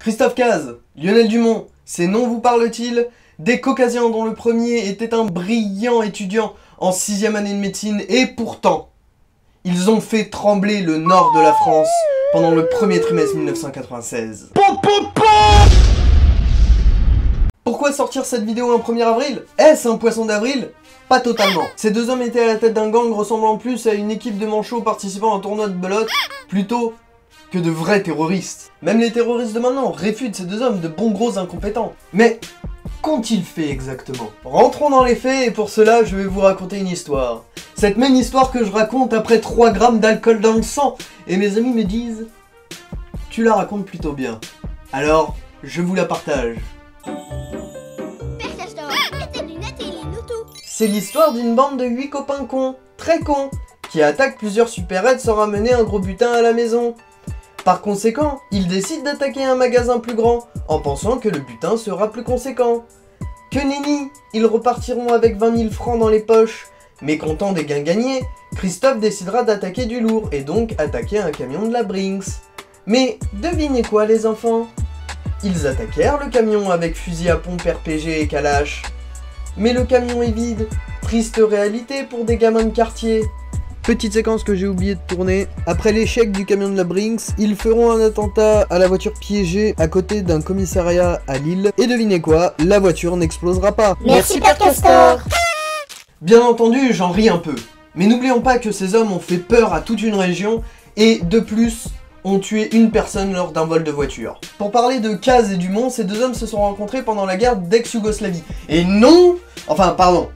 Christophe Cazes, Lionel Dumont, ces noms vous parlent-ils? Des Caucasiens dont le premier était un brillant étudiant en 6e année de médecine et pourtant, ils ont fait trembler le nord de la France pendant le premier trimestre 1996. Pourquoi sortir cette vidéo un 1er avril? Est-ce un poisson d'avril? Pas totalement. Ces deux hommes étaient à la tête d'un gang ressemblant plus à une équipe de manchots participant à un tournoi de belote, plutôt que de vrais terroristes. Même les terroristes de maintenant réfutent ces deux hommes de bons gros incompétents. Mais qu'ont-ils fait exactement? Rentrons dans les faits et pour cela je vais vous raconter une histoire. Cette même histoire que je raconte après 3 grammes d'alcool dans le sang. Et mes amis me disent « Tu la racontes plutôt bien. » Alors, je vous la partage. C'est l'histoire d'une bande de 8 copains cons, très cons, qui attaquent plusieurs supérettes sans ramener un gros butin à la maison. Par conséquent, ils décident d'attaquer un magasin plus grand, en pensant que le butin sera plus conséquent. Que nenni, ils repartiront avec 20 000 francs dans les poches. Mécontent des gains gagnés, Christophe décidera d'attaquer du lourd, et donc attaquer un camion de la Brinks. Mais devinez quoi les enfants? Ils attaquèrent le camion avec fusil à pompe RPG et Kalash. Mais le camion est vide, triste réalité pour des gamins de quartier. Petite séquence que j'ai oublié de tourner. Après l'échec du camion de la Brinks, ils feront un attentat à la voiture piégée à côté d'un commissariat à Lille. Et devinez quoi, la voiture n'explosera pas. Merci Père Castor. Bien entendu, j'en ris un peu. Mais n'oublions pas que ces hommes ont fait peur à toute une région et de plus, ont tué une personne lors d'un vol de voiture. Pour parler de Cazes et Dumont, ces deux hommes se sont rencontrés pendant la guerre d'ex-Yougoslavie. Et non... Enfin, pardon.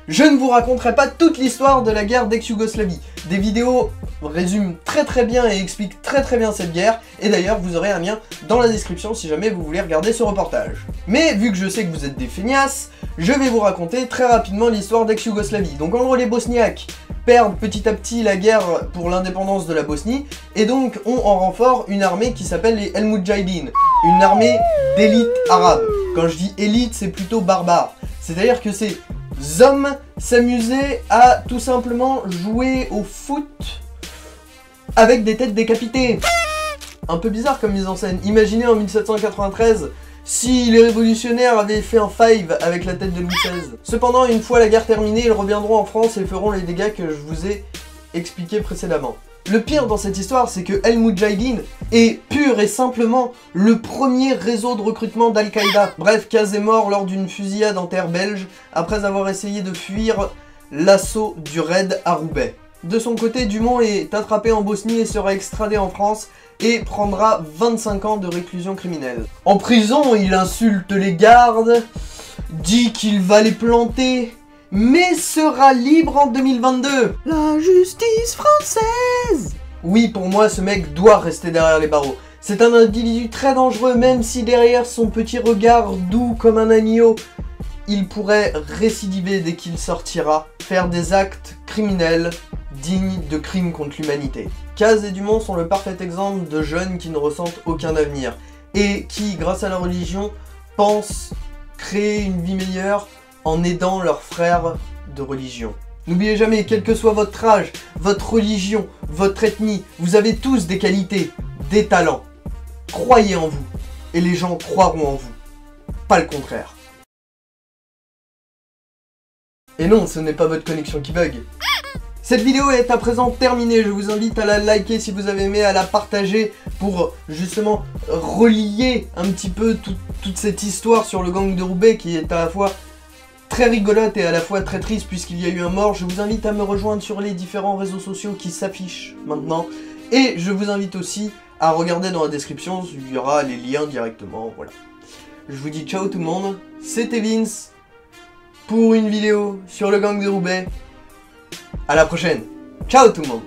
Je ne vous raconterai pas toute l'histoire de la guerre d'ex-Yougoslavie. Des vidéos résument très bien et expliquent très bien cette guerre. Et d'ailleurs, vous aurez un lien dans la description si jamais vous voulez regarder ce reportage. Mais vu que je sais que vous êtes des feignasses, je vais vous raconter très rapidement l'histoire d'ex-Yougoslavie. Donc en gros, les Bosniaques perdent petit à petit la guerre pour l'indépendance de la Bosnie, et donc ont en renfort une armée qui s'appelle les El Moudjahidine, une armée d'élite arabe. Quand je dis élite, c'est plutôt barbare. C'est-à-dire que ces hommes s'amusaient à tout simplement jouer au foot avec des têtes décapitées. Un peu bizarre comme mise en scène. Imaginez en 1793, si les révolutionnaires avaient fait un five avec la tête de Louis XVI. Cependant, une fois la guerre terminée, ils reviendront en France et feront les dégâts que je vous ai expliqués précédemment. Le pire dans cette histoire, c'est que El Moudjahidine est pur et simplement le premier réseau de recrutement d'Al-Qaïda. Bref, Cazes est mort lors d'une fusillade en terre belge après avoir essayé de fuir l'assaut du raid à Roubaix. De son côté, Dumont est attrapé en Bosnie et sera extradé en France et prendra 25 ans de réclusion criminelle. En prison, il insulte les gardes, dit qu'il va les planter, mais sera libre en 2022. La justice française! Oui, pour moi, ce mec doit rester derrière les barreaux. C'est un individu très dangereux, même si derrière son petit regard doux comme un agneau, il pourrait récidiver dès qu'il sortira, faire des actes criminels dignes de crimes contre l'humanité. Cazes et Dumont sont le parfait exemple de jeunes qui ne ressentent aucun avenir, et qui, grâce à la religion, pensent créer une vie meilleure en aidant leurs frères de religion. N'oubliez jamais, quel que soit votre âge, votre religion, votre ethnie, vous avez tous des qualités, des talents. Croyez en vous, et les gens croiront en vous. Pas le contraire. Et non, ce n'est pas votre connexion qui bug. Cette vidéo est à présent terminée, je vous invite à la liker si vous avez aimé, à la partager pour justement relier un petit peu toute cette histoire sur le gang de Roubaix qui est à la fois très rigolote et à la fois très triste puisqu'il y a eu un mort. Je vous invite à me rejoindre sur les différents réseaux sociaux qui s'affichent maintenant. Et je vous invite aussi à regarder dans la description, il y aura les liens directement, voilà. Je vous dis ciao tout le monde, c'était Vince pour une vidéo sur le gang de Roubaix. À la prochaine. Ciao tout le monde.